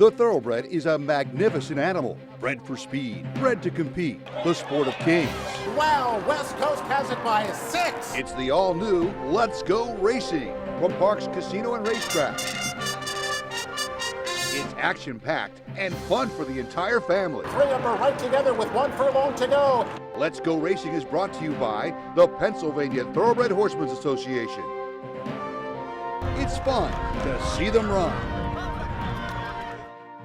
The thoroughbred is a magnificent animal, bred for speed, bred to compete, the sport of kings. Wow, West Coast has it by 6. It's the all-new Let's Go Racing from Parks Casino and Racetrack. It's action-packed and fun for the entire family. 3 of them are right together with 1 furlong to go. Let's Go Racing is brought to you by the Pennsylvania Thoroughbred Horsemen's Association. It's fun to see them run.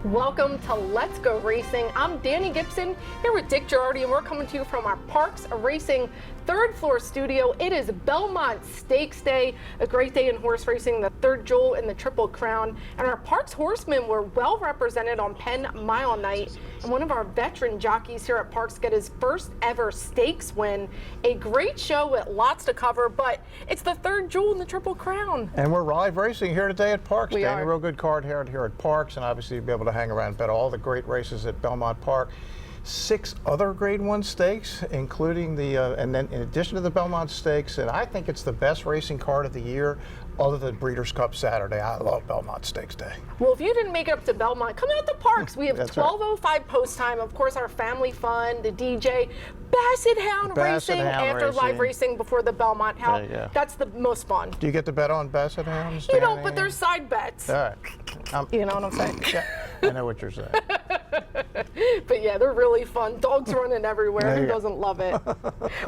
Welcome to Let's Go Racing. I'm Danny Gibson here with Dick Girardi, and we're coming to you from our Parks Racing third floor studio. It is Belmont Stakes Day, a great day in horse racing, the third jewel in the Triple Crown. And our Parks horsemen were well represented on Penn Mile night. And one of our veteran jockeys here at Parks got his first ever stakes win. A great show with lots to cover, but it's the third jewel in the Triple Crown. And we're live racing here today at Parks. We Danny, are. real good card here at Parks, and obviously you'll be able to hang around and bet all the great races at Belmont Park. 6 other Grade 1 stakes, including the, and then in addition to the Belmont Stakes, and I think it's the best racing card of the year, other than Breeders' Cup Saturday. I love Belmont Stakes Day. Well, if you didn't make it up to Belmont, come out to Parks. We have That's 12:05 post time. Of course, our family fun, the DJ, Basset Hound Basset racing Hound after racing. live racing before the Belmont. How Yeah. that's the most fun. Do you get to bet on Basset Hounds, You know, Danny? but there's side bets. All right. You know what I'm saying? Yeah, I know what you're saying. But yeah, they're really fun. Dogs running everywhere. There Who you go. doesn't love it?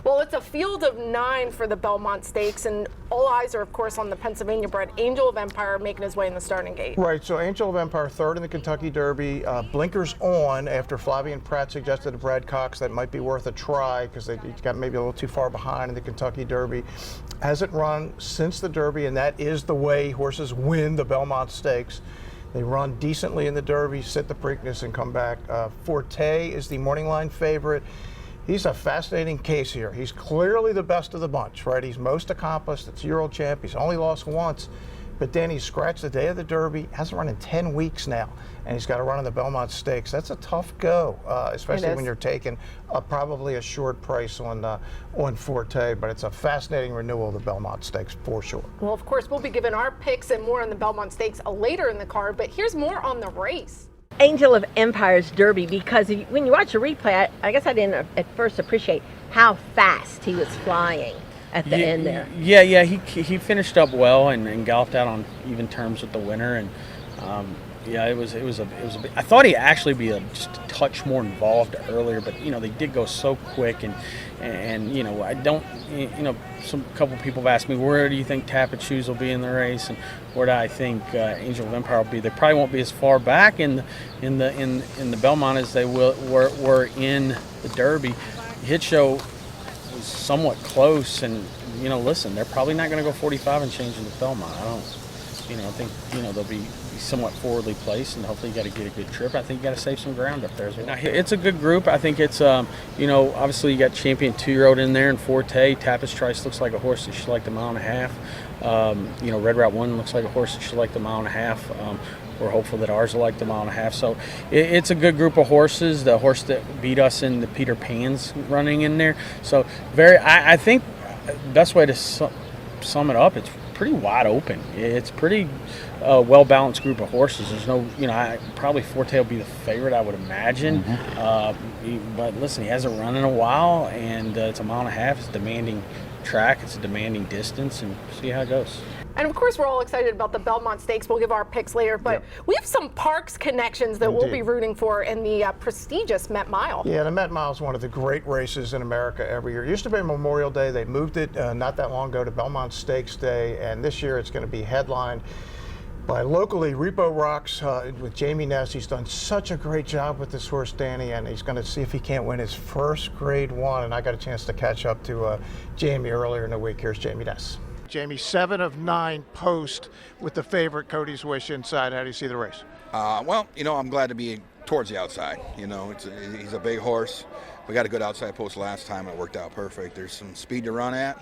Well, it's a field of 9 for the Belmont Stakes, and all eyes are, of course, on the Pennsylvania bred Angel of Empire making his way in the starting gate. Right, so Angel of Empire, third in the Kentucky Derby. Blinkers on after Flavian Pratt suggested to Brad Cox that might be worth a try because he got maybe a little too far behind in the Kentucky Derby. Hasn't run since the Derby, and that is the way horses win the Belmont Stakes. They run decently in the Derby, sit the Preakness, and come back. Forte is the morning line favorite. He's a fascinating case here. He's clearly the best of the bunch, right? He's most accomplished. It's a year-old champ. He's only lost once. But then he scratched the day of the Derby, hasn't run in 10 weeks now, and he's got to run in the Belmont Stakes. That's a tough go, especially when you're taking probably a short price on Forte, but it's a fascinating renewal of the Belmont Stakes for sure. Well, of course, we'll be giving our picks and more on the Belmont Stakes later in the card, but here's more on the race. Angel of Empire's Derby, because when you watch the replay, I guess I didn't at first appreciate how fast he was flying at the end there. Yeah, he finished up well and galloped out on even terms with the winner, and it was a bit, I thought he'd actually be just a touch more involved earlier, but they did go so quick, and I don't, some couple people have asked me, where do you think Tappet Shoes will be in the race, and where do I think Angel of Empire will be? They probably won't be as far back in the Belmont as they were in the Derby. Hit Show was somewhat close, and listen, they're probably not going to go 45 and change in the Belmont. I think they'll be somewhat forwardly placed, and hopefully you got to get a good trip. I think you got to save some ground up there as well. Now, it's a good group. I think it's obviously you got Champion 2-year-old in there, and Forte. Tapestry Trice looks like a horse that should like the 1.5 miles. Red Route 1 looks like a horse that should like the 1.5 miles. We're hopeful that ours will like the 1.5 miles. So it's a good group of horses. The horse that beat us in the Peter Pan's running in there. So I think the best way to sum it up, it's pretty wide open. It's pretty well-balanced group of horses. There's no, probably Forte will be the favorite, I would imagine. But listen, he hasn't run in a while, and it's a 1.5 miles. It's a demanding track. It's a demanding distance, and see how it goes. And of course, we're all excited about the Belmont Stakes. We'll give our picks later, but we have some Parks connections that we'll be rooting for in the prestigious Met Mile. Yeah, the Met Mile is one of the great races in America every year. It used to be Memorial Day. They moved it not that long ago to Belmont Stakes Day, and this year it's going to be headlined by locally Repo Rocks with Jamie Ness. He's done such a great job with this horse, Danny, and he's going to see if he can't win his first Grade 1, and I got a chance to catch up to Jamie earlier in the week. Here's Jamie Ness. Jamie, 7 of 9 post with the favorite Cody's Wish inside. How do you see the race? Well, I'm glad to be towards the outside. He's a big horse. We got a good outside post last time. It worked out perfect. There's some speed to run at.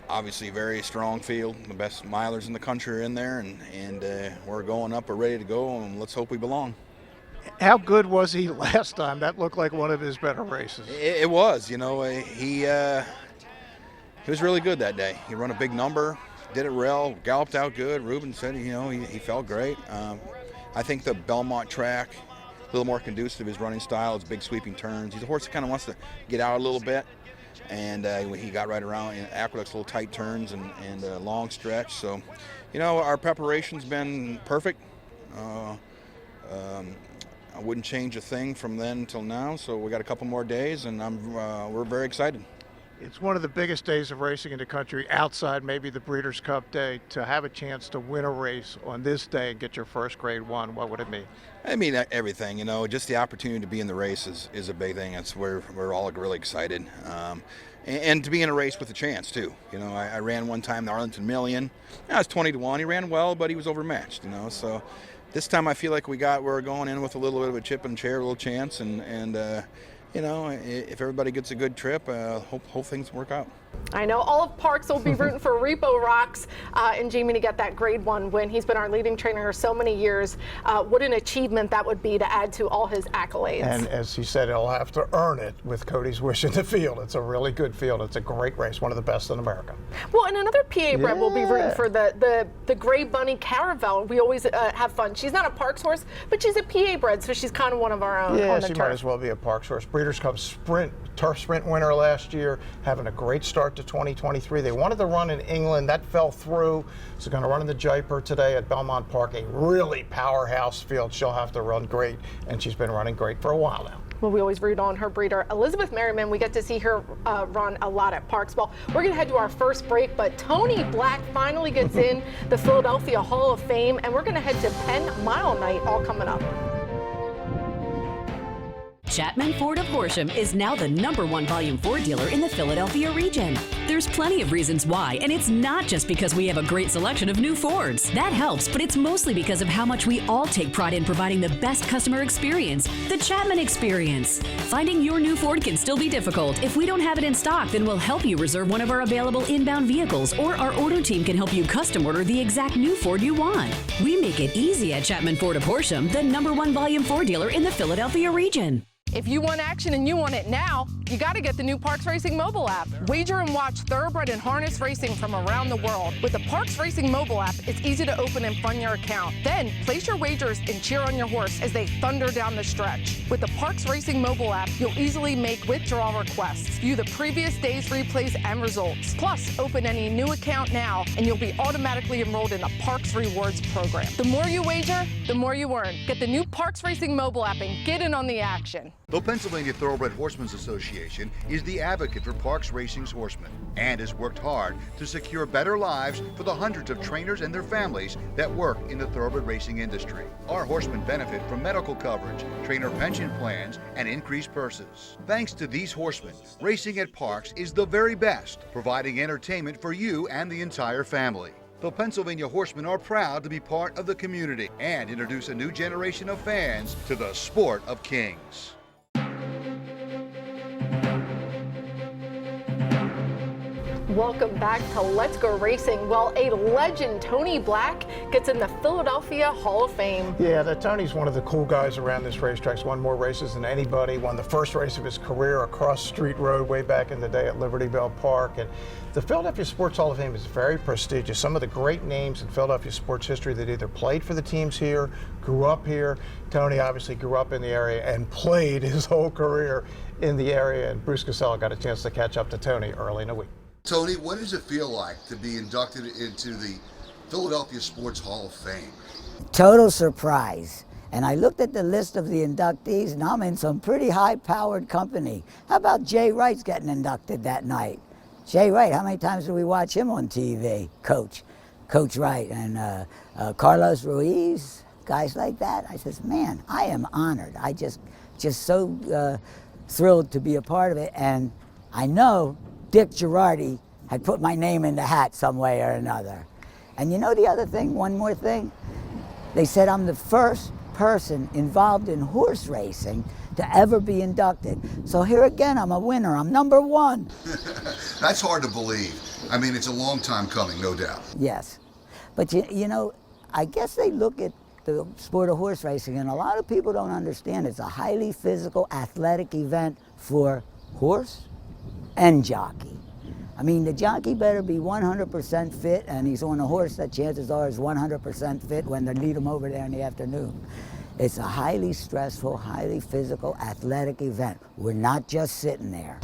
Obviously, very strong field. The best milers in the country are in there, and we're going up. We're ready to go, and let's hope we belong. How good was he last time? That looked like one of his better races. It was. He was really good that day. He run a big number, did it well, galloped out good. Ruben said, he felt great. I think the Belmont track, a little more conducive to his running style. It's big sweeping turns. He's a horse that kind of wants to get out a little bit, and he got right around in Aqueduct's little tight turns and a long stretch. So, our preparation's been perfect. I wouldn't change a thing from then until now. So we got a couple more days, and we're very excited. It's one of the biggest days of racing in the country, outside maybe the Breeders' Cup Day. To have a chance to win a race on this day and get your first Grade 1, what would it mean? I mean, everything, just the opportunity to be in the race is a big thing. That's where we're all really excited. And to be in a race with a chance, too. I ran one time the Arlington Million. I was 20-1. He ran well, but he was overmatched, So this time I feel like we're going in with a little bit of a chip and chair, a little chance, and if everybody gets a good trip, hope things work out. I know all of Parks will be rooting for Repo Rocks and Jamie to get that Grade 1 win. He's been our leading trainer for so many years. What an achievement that would be to add to all his accolades. And as he said, he'll have to earn it with Cody's Wish in the field. It's a really good field. It's a great race, one of the best in America. Well, and another PA bred will be rooting for the Gray Bunny Caravel. We always have fun. She's not a Parks horse, but she's a PA bred, so she's kind of one of our own. Yeah, on the she turf. might as well be a Parks horse. Breeders' Cup turf sprint winner last year, having a great start to 2023. They wanted to run in England. That fell through. So going to run in the Jaipur today at Belmont Park, a really powerhouse field. She'll have to run great, and she's been running great for a while now. Well, we always root on her breeder, Elizabeth Merriman. We get to see her run a lot at Parks. Well, we're going to head to our first break, but Tony Black finally gets in the Philadelphia Hall of Fame, and we're going to head to Penn Mile Night, all coming up. Chapman Ford of Horsham is now the #1 Volume 4 dealer in the Philadelphia region. There's plenty of reasons why, and it's not just because we have a great selection of new Fords. That helps, but it's mostly because of how much we all take pride in providing the best customer experience, the Chapman experience. Finding your new Ford can still be difficult. If we don't have it in stock, then we'll help you reserve one of our available inbound vehicles, or our order team can help you custom order the exact new Ford you want. We make it easy at Chapman Ford of Horsham, the #1 Volume 4 dealer in the Philadelphia region. If you want action and you want it now, you got to get the new Parks Racing mobile app. Wager and watch thoroughbred and harness racing from around the world. With the Parks Racing mobile app, it's easy to open and fund your account. Then place your wagers and cheer on your horse as they thunder down the stretch. With the Parks Racing mobile app, you'll easily make withdrawal requests, view the previous day's replays and results. Plus, open any new account now, and you'll be automatically enrolled in the Parks Rewards program. The more you wager, the more you earn. Get the new Parks Racing mobile app and get in on the action. The Pennsylvania Thoroughbred Horsemen's Association is the advocate for Parks Racing's horsemen and has worked hard to secure better lives for the hundreds of trainers and their families that work in the thoroughbred racing industry. Our horsemen benefit from medical coverage, trainer pension plans, and increased purses. Thanks to these horsemen, racing at Parks is the very best, providing entertainment for you and the entire family. The Pennsylvania Horsemen are proud to be part of the community and introduce a new generation of fans to the sport of kings. Welcome back to Let's Go Racing. Well, a legend, Tony Black, gets in the Philadelphia Hall of Fame. Yeah, Tony's one of the cool guys around this racetrack. He's won more races than anybody. Won the first race of his career across Street Road way back in the day at Liberty Bell Park. And the Philadelphia Sports Hall of Fame is very prestigious. Some of the great names in Philadelphia sports history that either played for the teams here, grew up here. Tony obviously grew up in the area and played his whole career in the area. And Bruce Casella got a chance to catch up to Tony early in the week. Tony, what does it feel like to be inducted into the Philadelphia Sports Hall of Fame? Total surprise. And I looked at the list of the inductees, and I'm in some pretty high-powered company. How about Jay Wright's getting inducted that night? Jay Wright, how many times do we watch him on TV? Coach Wright, and Carlos Ruiz, guys like that. I says, man, I am honored. I just so thrilled to be a part of it. And I know Dick Girardi had put my name in the hat some way or another. And you know the other thing, one more thing? They said I'm the first person involved in horse racing to ever be inducted. So here again, I'm a winner. I'm #1. That's hard to believe. I mean, it's a long time coming, no doubt. Yes. But you know, I guess they look at the sport of horse racing, and a lot of people don't understand it's a highly physical, athletic event for horse and jockey. I mean, the jockey better be 100% fit, and he's on a horse that chances are is 100% fit when they lead him over there in the afternoon. It's a highly stressful, highly physical, athletic event. We're not just sitting there.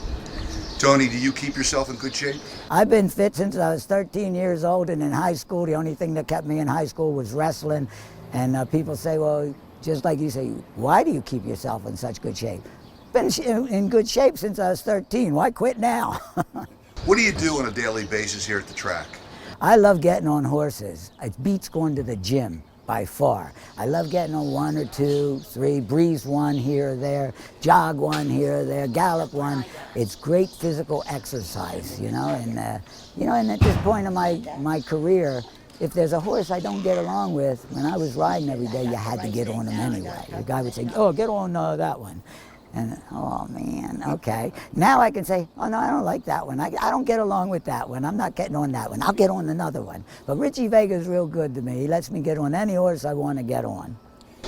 Tony, do you keep yourself in good shape? I've been fit since I was 13 years old, and in high school, the only thing that kept me in high school was wrestling. And people say, well, just like you say, why do you keep yourself in such good shape? Been in good shape since I was 13. Why quit now? What do you do on a daily basis here at the track? I love getting on horses. It beats going to the gym by far. I love getting on 1 or 2, 3, breeze one here or there, jog one here or there, gallop one. It's great physical exercise, you know, and at this point in my career, if there's a horse I don't get along with, when I was riding every day, you had to get on him anyway. The guy would say, oh, get on that one. And, oh man, okay. Now I can say, oh no, I don't like that one. I don't get along with that one. I'm not getting on that one. I'll get on another one. But Richie Vega's real good to me. He lets me get on any horse I want to get on.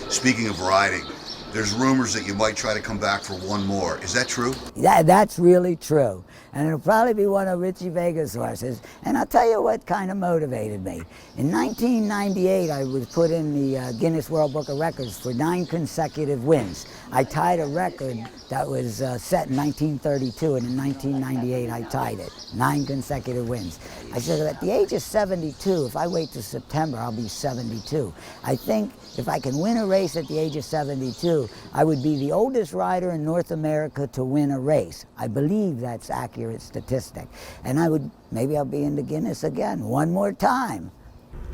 Speaking of riding, there's rumors that you might try to come back for one more. Is that true? That's really true. And it'll probably be one of Richie Vega's horses. And I'll tell you what kind of motivated me. In 1998, I was put in the Guinness World Book of Records for 9 consecutive wins. I tied a record that was set in 1932, and in 1998 I tied it. 9 consecutive wins. I said, at the age of 72, if I wait till September, I'll be 72. I think if I can win a race at the age of 72, I would be the oldest rider in North America to win a race. I believe that's accurate statistic. And maybe I'll be in the Guinness again, one more time.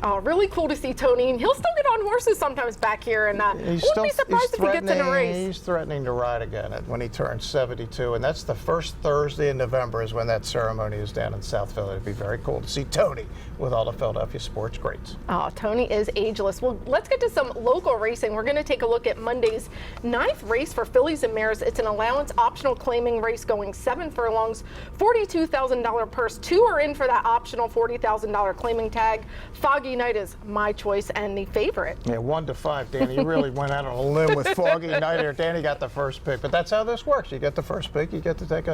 Oh, really cool to see Tony, and he'll still get on horses sometimes back here, and I wouldn't be surprised if he gets in a race. He's threatening to ride again when he turns 72, and that's the first Thursday in November is when that ceremony is down in South Philly. It'd be very cool to see Tony with all the Philadelphia sports greats. Oh, Tony is ageless. Well, let's get to some local racing. We're going to take a look at Monday's 9th race for fillies and mares. It's an allowance optional claiming race going 7 furlongs, $42,000 purse. 2 are in for that optional $40,000 claiming tag. Foggy Night is my choice and the favorite. Yeah, 1 to 5, Danny. You really went out on a limb with Foggy Night here. Danny got the first pick, but that's how this works. You get the first pick, you get to take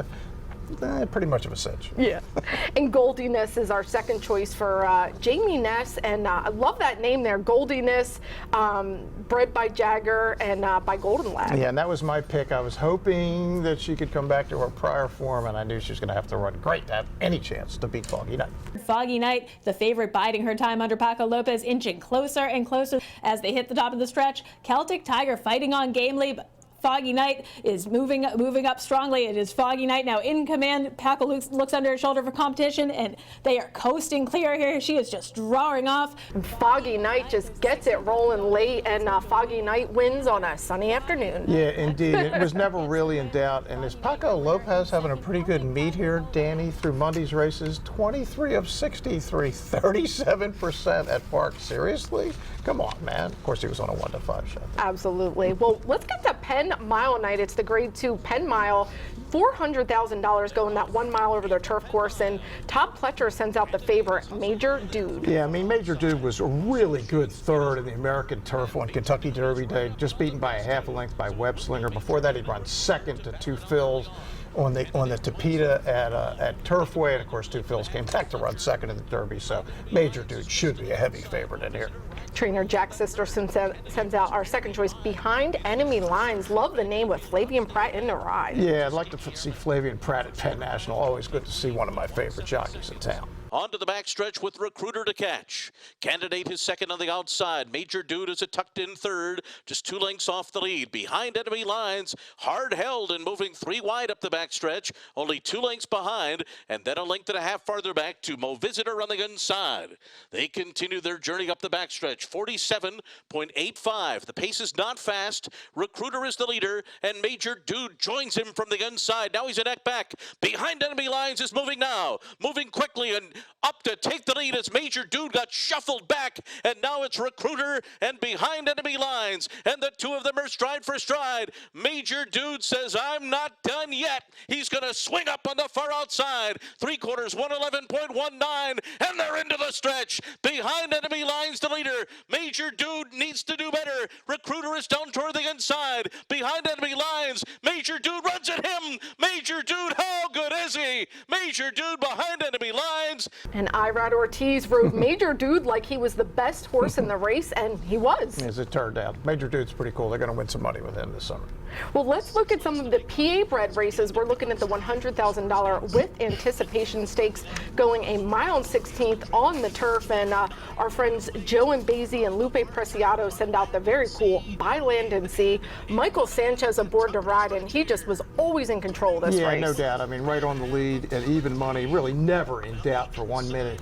pretty much of a cinch. Yeah. And Goldiness is our second choice for Jamie Ness, and I love that name there, Goldiness, bred by Jagger and by Golden Lad. Yeah, and that was my pick. I was hoping that she could come back to her prior form, and I knew she was going to have to run great to have any chance to beat Foggy Night. Foggy Night, the favorite, biding her time under Paco Lopez, inching closer and closer as they hit the top of the stretch. Celtic Tiger fighting on gamely, but Foggy Night is moving up strongly. It is Foggy Night now in command. Paco looks under his shoulder for competition, and they are coasting clear here. She is just drawing off. Foggy Night just gets it rolling late, and Foggy Night wins on a sunny afternoon. Yeah, indeed. It was never really in doubt. And is Paco Lopez having a pretty good meet here, Danny, through Monday's races? 23 of 63, 37% at Park. Seriously? Come on, man. Of course, he was on a 1 to 5 shot. Absolutely. Well, let's get to Penn Mile Night. It's the Grade 2 Penn Mile. $400,000 going that 1 mile over their turf course, and Todd Pletcher sends out the favorite, Major Dude. Yeah, I mean, Major Dude was a really good third in the American Turf on Kentucky Derby Day, just beaten by a half a length by Web Slinger. Before that, he'd run second to Two Phils on the Tapeta at Turfway, and of course Two Phils came back to run second in the Derby, so Major Dude should be a heavy favorite in here. Trainer Jack Sister sends out our second choice, Behind Enemy Lines. Love the name with Flavian Pratt in the ride. Yeah, I'd like to see Flavian Pratt at Penn National. Always good to see one of my favorite jockeys in town. Onto the backstretch with Recruiter to catch. Candidate is second on the outside. Major Dude is a tucked in third, just 2 lengths off the lead. Behind Enemy Lines, hard held and moving 3 wide up the backstretch, only 2 lengths behind, and then a length and a half farther back to Mo Visitor on the inside. They continue their journey up the backstretch, 47.85. The pace is not fast. Recruiter is the leader, and Major Dude joins him from the inside. Now he's a neck back. Behind Enemy Lines is moving now, moving quickly, and Up to take the lead as Major Dude got shuffled back, and now it's Recruiter and behind enemy lines, and the two of them are stride for stride. Major Dude says, I'm not done yet. He's going to swing up on the far outside. 3/4, 111.19, and they're into the stretch. Behind enemy lines, the leader. Major Dude needs to do better. Recruiter is down toward the inside. Behind enemy lines, Major Dude runs at him. Major Dude, how good is he? Major Dude behind enemy lines. And Irad Ortiz rode Major Dude like he was the best horse in the race, and he was. As it turned out, Major Dude's pretty cool. They're going to win some money with him this summer. Well, let's look at some of the PA bred races. We're looking at the $100,000 with anticipation stakes going a mile and 16th on the turf, and our friends Joe and Basie and Lupe Preciado send out the very cool By Land and Sea. Michael Sanchez aboard to ride, and he just was always in control of this race. Yeah, no doubt. I mean, right on the lead at even money, really never in doubt for 1 minute.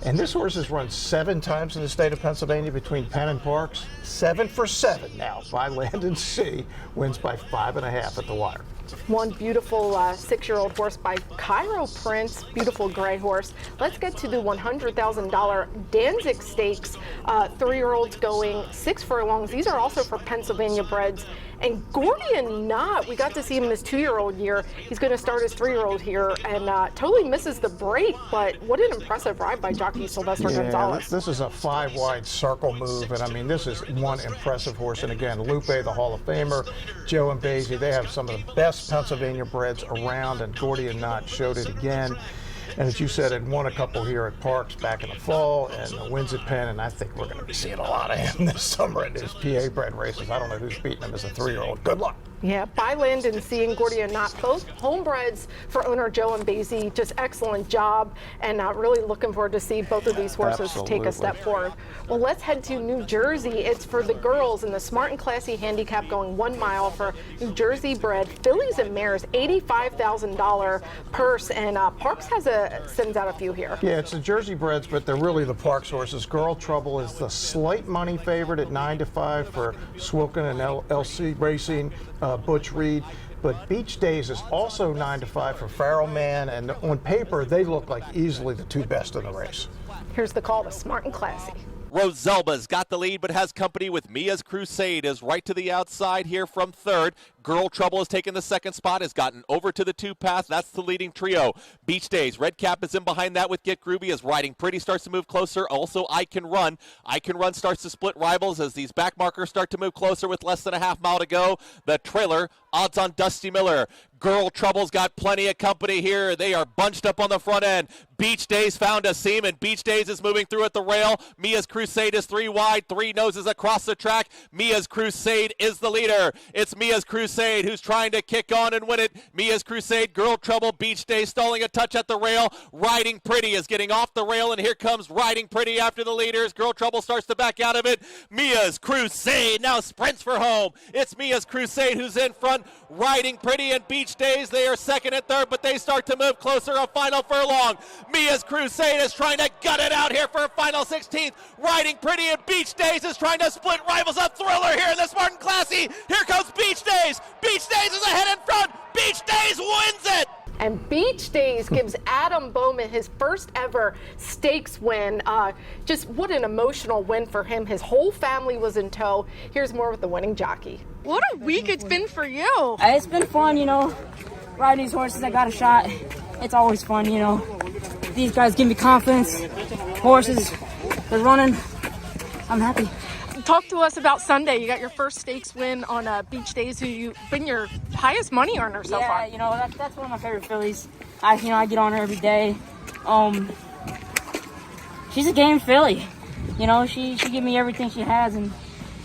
And this horse has run 7 times in the state of Pennsylvania between Penn and Parks. 7 for 7 now. By Land and Sea wins by 5.5 at the wire. One beautiful 6-year-old horse by Cairo Prince, beautiful gray horse. Let's get to the $100,000 Danzig Stakes. 3-year-olds going 6 furlongs. These are also for Pennsylvania breds. And Gordian Knot, we got to see him in his 2-year-old year. He's going to start his 3-year-old here, and totally misses the break, but what an impressive ride by jockey Sylvester Gonzalez. This is a 5-wide circle move, and I mean, this is one impressive horse. And again, Lupe, the Hall of Famer, Joe and Basie, they have some of the best Pennsylvania breds around, and Gordian Knot showed it again. And as you said, had won a couple here at Parks back in the fall, and wins at Penn, and I think we're going to be seeing a lot of him this summer in his PA bred races. I don't know who's beating him as a 3-year-old. Good luck. Yeah, By Land and Sea and Gordian Knot, both homebreds for owner Joe and Basie. Just excellent job, and really looking forward to see both of these horses take a step forward. Well, let's head to New Jersey. It's for the girls in the Smart and Classy handicap going 1 mile for New Jersey bred fillies and mares, $85,000 purse, and Parks sends out a few here. Yeah, it's the Jersey breds, but they're really the Parks horses. Girl Trouble is the slight money favorite at 9-5 for Swilken and LC Racing. Butch Reed, but Beach Days is also 9-5 for Farrell Man, and on paper they look like easily the 2 best in the race. Here's the call to Smart and Classy. Roselba's got the lead but has company with Mia's Crusade, is right to the outside here from 3rd. Girl Trouble has taken the 2nd spot, has gotten over to the 2 pass. That's the leading trio. Beach Days, Red Cap is in behind that with Get Groovy as Riding Pretty starts to move closer. Also I Can Run. I Can Run starts to split rivals as these back markers start to move closer with less than a half mile to go. The trailer, odds on Dusty Miller. Girl Trouble's got plenty of company here. They are bunched up on the front end. Beach Days found a seam, and Beach Days is moving through at the rail. Mia's Crusade is 3 wide, 3 noses across the track. Mia's Crusade is the leader. It's Mia's Crusade who's trying to kick on and win it. Mia's Crusade, Girl Trouble, Beach Days stalling a touch at the rail. Riding Pretty is getting off the rail, and here comes Riding Pretty after the leaders. Girl Trouble starts to back out of it. Mia's Crusade now sprints for home. It's Mia's Crusade who's in front. Riding Pretty and Beach Days, they are 2nd and 3rd, but they start to move closer a final furlong. Mia's Crusade is trying to gut it out here for a final 16th. Riding Pretty and Beach Days is trying to split rivals. A thriller here in the Smart and Classy. Here comes Beach Days. Beach Days is ahead in front. Beach Days wins it. And Beach Days gives Adam Bowman his first ever stakes win. Just what an emotional win for him. His whole family was in tow. Here's more with the winning jockey. What a week it's been for you. It's been fun, riding these horses. I got a shot. It's always fun, These guys give me confidence. Horses, they're running. I'm happy. Talk to us about Sunday. You got your first stakes win on Beach Days, who you've been your highest money earner so far. Yeah, that's one of my favorite fillies. I get on her every day. She's a game filly. She give me everything she has, and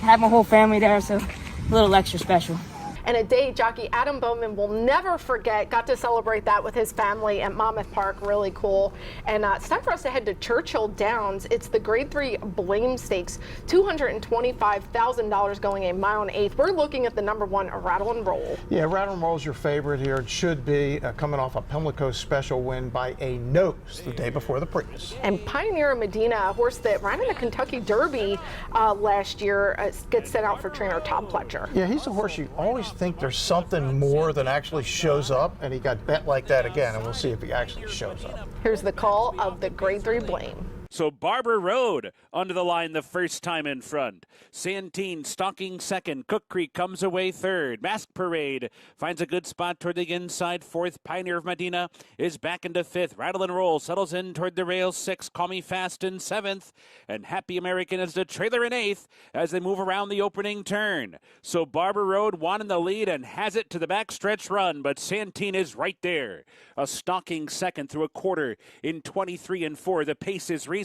have my whole family there, so a little extra special. And a day jockey Adam Bowman will never forget. Got to celebrate that with his family at Monmouth Park. Really cool. And it's time for us to head to Churchill Downs. It's the Grade 3 Blame Stakes, $225,000 going a mile and 1/8. We're looking at the number 1, Rattle and Roll. Yeah, Rattle and Roll is your favorite here. It should be coming off a Pimlico special win by a nose the day before the Preakness. And Pioneer Medina, a horse that ran in the Kentucky Derby last year, gets sent out for trainer Tom Pletcher. Yeah, he's a horse you always think there's something more than actually shows up, and he got bet like that again, and we'll see if he actually shows up. Here's the call of the grade 3 blame. So Barber Road under the line the first time in front. Santine stalking second. Cook Creek comes away third. Mask Parade finds a good spot toward the inside fourth. Pioneer of Medina is back into fifth. Rattle and Roll settles in toward the rails sixth. Call Me Fast in seventh. And Happy American is the trailer in eighth as they move around the opening turn. So Barber Road won in the lead and has it to the backstretch run, but Santine is right there. A stalking second through a quarter in 23 and 4. The pace is reasonable.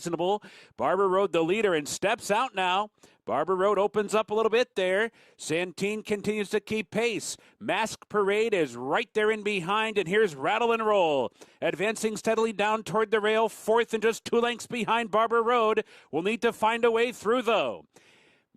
Barber Road the leader and steps out now. Barber Road opens up a little bit there. Santine continues to keep pace. Mask Parade is right there in behind, and here's Rattle and Roll. Advancing steadily down toward the rail, fourth and just 2 lengths behind Barber Road. Will need to find a way through, though.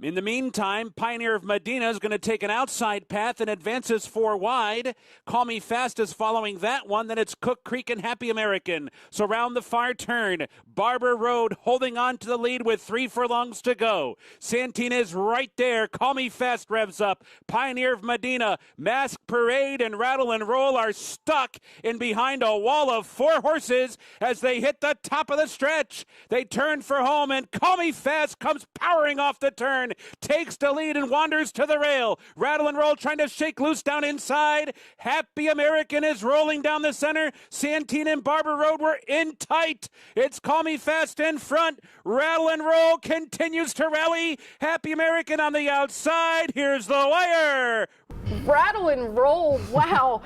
In the meantime, Pioneer of Medina is going to take an outside path and advances 4 wide. Call Me Fast is following that one. Then it's Cook Creek and Happy American. So round the far turn, Barber Road holding on to the lead with 3 furlongs to go. Santine is right there. Call Me Fast revs up. Pioneer of Medina, Mask Parade, and Rattle and Roll are stuck in behind a wall of 4 horses as they hit the top of the stretch. They turn for home, and Call Me Fast comes powering off the turn. Takes the lead and wanders to the rail. Rattle and Roll trying to shake loose down inside. Happy American is rolling down the center. Santine and Barber Road were in tight. It's Call Me Fast in front. Rattle and Roll continues to rally. Happy American on the outside. Here's the wire. Rattle and Roll, wow.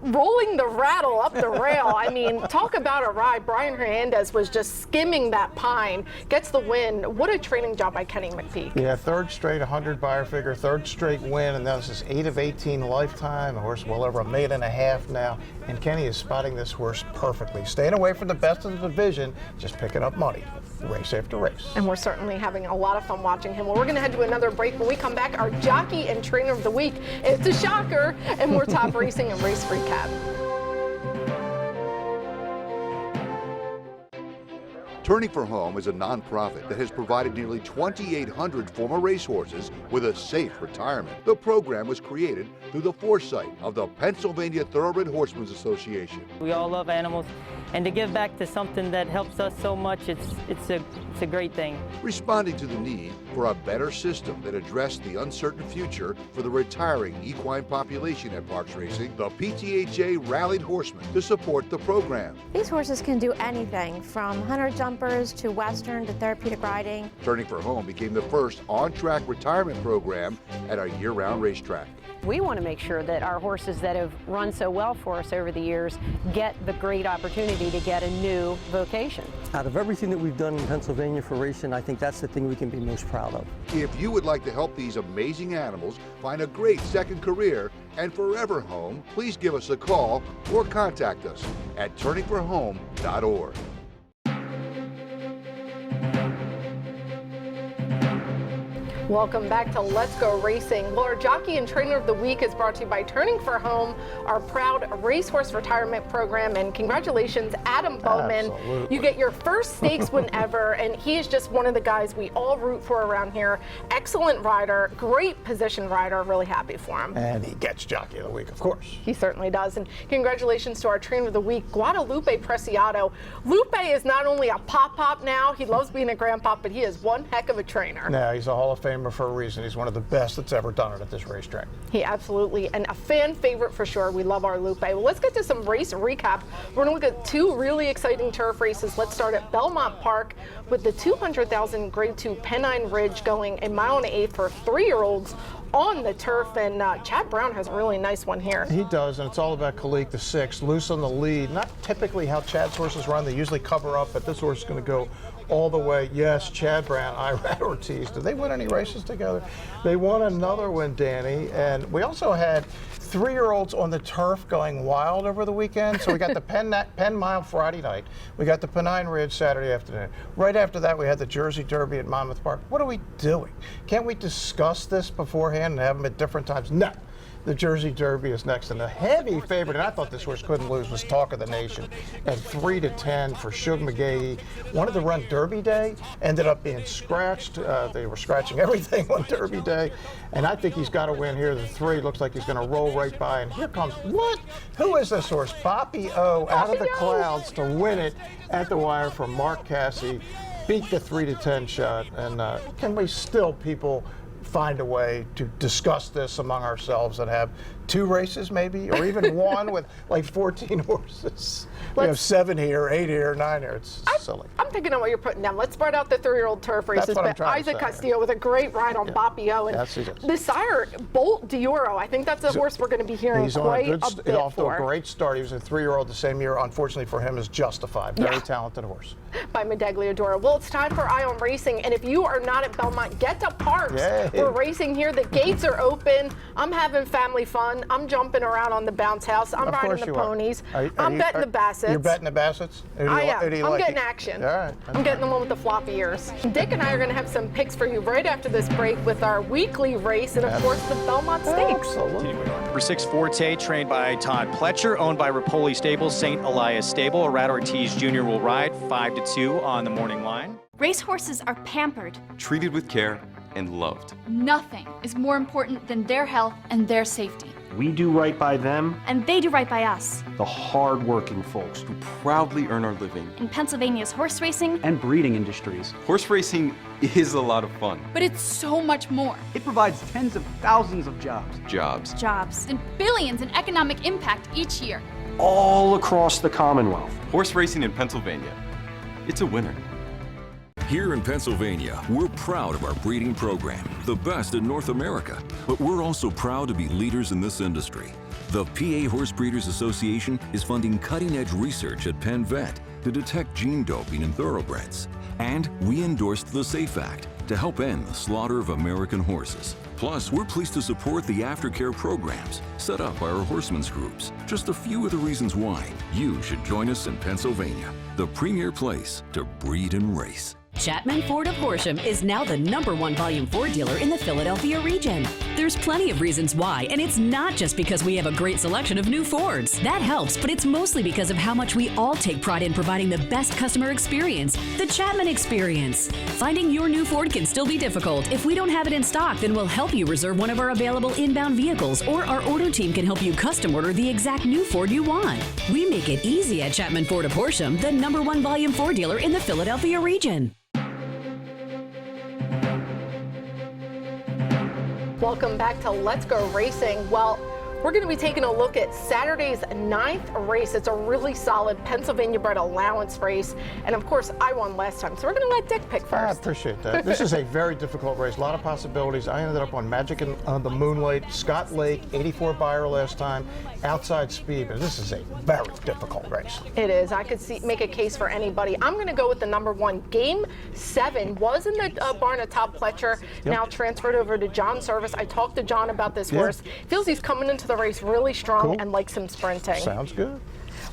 Rolling the rattle up the rail. I mean, talk about a ride. Brian Hernandez was just skimming that pine. Gets the win. What a training job by Kenny McPeak. Yeah, third straight 100 buyer figure, third straight win, and that was his 8 of 18 lifetime. A horse well over $1.5 million now. And Kenny is spotting this horse perfectly. Staying away from the best of the division, just picking up money, race after race. And we're certainly having a lot of fun watching him. Well, we're going to head to another break. When we come back, our jockey and trainer of the week, it's a shocker, and more top racing and race recap. Turning for Home is a nonprofit that has provided nearly 2,800 former racehorses with a safe retirement. The program was created through the foresight of the Pennsylvania Thoroughbred Horsemen's Association. We all love animals, and to give back to something that helps us so much, it's a great thing. Responding to the need for a better system that addressed the uncertain future for the retiring equine population at Parks Racing, the PTHA rallied horsemen to support the program. These horses can do anything from hunter jumpers to western to therapeutic riding. Turning for Home became the first on-track retirement program at a year-round racetrack. We want to make sure that our horses that have run so well for us over the years get the great opportunity to get a new vocation. Out of everything that we've done in Pennsylvania for racing, I think that's the thing we can be most proud of. If you would like to help these amazing animals find a great second career and forever home, please give us a call or contact us at turningforhome.org. Welcome back to Let's Go Racing. Well, our jockey and trainer of the week is brought to you by Turning for Home, our proud racehorse retirement program. And congratulations, Adam Bowman. Absolutely. You get your first stakes win ever, and he is just one of the guys we all root for around here. Excellent rider, great position rider. Really happy for him. And he gets jockey of the week, of course. He certainly does. And congratulations to our trainer of the week, Guadalupe Preciado. Lupe is not only a pop now, he loves being a grandpop, but he is one heck of a trainer. Now, he's a Hall of Famer for a reason. He's one of the best that's ever done it at this racetrack. He absolutely, and a fan favorite for sure. We love our Lupe. Well, let's get to some race recap. We're going to look at 2 really exciting turf races. Let's start at Belmont Park with the 200,000 Grade 2 Pennine Ridge going 1 1/8 for 3-year-olds on the turf, and Chad Brown has a really nice one here. He does, and it's all about Khalik the 6th, loose on the lead. Not typically how Chad's horses run. They usually cover up, but this horse is going to go all the way. Yes, Chad Brown, Irad Ortiz. Did they win any races together? They won another one, Danny, and we also had 3-year-olds on the turf going wild over the weekend. So we got the Penn Mile Friday night. We got the Pennine Ridge Saturday afternoon. Right after that, we had the Jersey Derby at Monmouth Park. What are we doing? Can't we discuss this beforehand and have them at different times? No. The Jersey Derby is next, and the heavy favorite, and I thought this horse couldn't lose, was Talk of the Nation at 3-10 for Shug McGahee. Wanted to run Derby Day, ended up being scratched. They were scratching everything on Derby Day, and I think he's got to win here. The 3 looks like he's going to roll right by, and here comes, what? Who is this horse? Boppy O out of the clouds to win it at the wire from Mark Casse. Beat the 3-10 shot, and can we still, people, find a way to discuss this among ourselves and have 2 races maybe, or even one with like 14 horses. We have 7 here, 8 here, 9 here. It's silly. I'm picking on what you're putting down. Let's spread out the 3-year-old turf races. That's what I'm But trying to Isaac say. Castillo with a great ride on Boppy O. And Yes, he does. the sire, Bolt D'Oro, I think that's a horse we're going to be hearing He's quite on a bit off to for. a great start. He was a 3-year-old the same year. Unfortunately for him, is Justified. Very talented horse. By Medaglia Dora. Well, it's time for Eye on Racing, and if you are not at Belmont, get to Parks. Yay. We're racing here. The gates are open. I'm having family fun. I'm jumping around on the bounce house. I'm Of riding course the you are. I'm you- betting the Bassets. You're betting the Bassets? I am. Who do you I'm like? getting action. All right. I'm getting the one with the floppy ears. Dick and I are going to have some picks for you right after this break with our weekly race and, of course, the Belmont Stakes. Number 6 Forte, trained by Todd Pletcher, owned by Rapoli Stables, St. Elias Stable. Rad Ortiz Jr. will ride 5-2 on the morning line. Racehorses are pampered. Treated with care and loved. Nothing is more important than their health and their safety. We do right by them, And they do right by us. the hard-working folks Who proudly earn our living. In Pennsylvania's horse racing, and breeding industries. Horse racing is a lot of fun. but it's so much more. It provides tens of thousands of jobs. Jobs and billions in economic impact each year. All across the Commonwealth. Horse racing in Pennsylvania. It's a winner. Here in Pennsylvania, we're proud of our breeding program, the best in North America. But we're also proud to be leaders in this industry. The PA Horse Breeders Association is funding cutting-edge research at Penn Vet to detect gene doping in thoroughbreds. And we endorsed the SAFE Act to help end the slaughter of American horses. Plus, we're pleased to support the aftercare programs set up by our horsemen's groups. Just a few of the reasons why you should join us in Pennsylvania, the premier place to breed and race. Chapman Ford of Horsham is now the #1 Volume 4 dealer in the Philadelphia region. There's plenty of reasons why, and it's not just because we have a great selection of new Fords. That helps, but it's mostly because of how much we all take pride in providing the best customer experience, the Chapman experience. Finding your new Ford can still be difficult. If we don't have it in stock, then we'll help you reserve one of our available inbound vehicles, or our order team can help you custom order the exact new Ford you want. We make it easy at Chapman Ford of Horsham, the #1 Volume 4 dealer in the Philadelphia region. Welcome back to Let's Go Racing. Well, we're going to be taking a look at Saturday's 9th race. It's a really solid Pennsylvania bred allowance race. And of course, I won last time. So we're going to let Dick pick first. I appreciate that. This is a very difficult race. A lot of possibilities. I ended up on Magic and the Moonlight, Scott Lake, 84 Buyer last time, Outside Speed. But this is a very difficult race. It is. I could make a case for anybody. I'm going to go with the #1. Game 7 was in the barn of Todd Pletcher, now transferred over to John Service. I talked to John about this horse. Feels he's coming into the race really strong and likes him sprinting. Sounds good.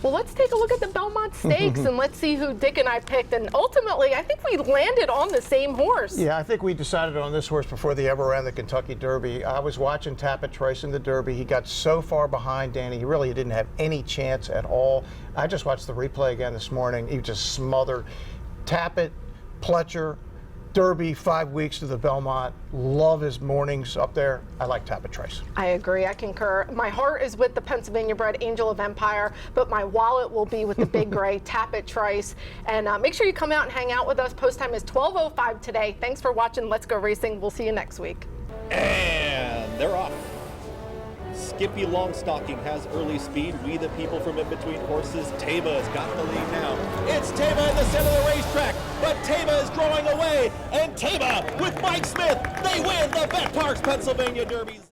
Well, let's take a look at the Belmont Stakes and let's see who Dick and I picked. And ultimately, I think we landed on the same horse. Yeah, I think we decided on this horse before they ever ran the Kentucky Derby. I was watching Tappet Trice in the Derby. He got so far behind Danny, he really didn't have any chance at all. I just watched the replay again this morning. He just smothered. Tappet, Pletcher, Derby, 5 weeks to the Belmont. Love his mornings up there. I like Tappet Trice. I agree. I concur. My heart is with the Pennsylvania bred Angel of Empire, but my wallet will be with the big gray Tappet Trice. And make sure you come out and hang out with us. Post time is 12:05 today. Thanks for watching Let's Go Racing. We'll see you next week. And they're off. Skippy Longstocking has early speed. We the people from in between horses. Taba's got the lead now. It's Taba in the center of the racetrack, but Taba is drawing away. And Taba with Mike Smith, they win the Bet Parks Pennsylvania Derbies.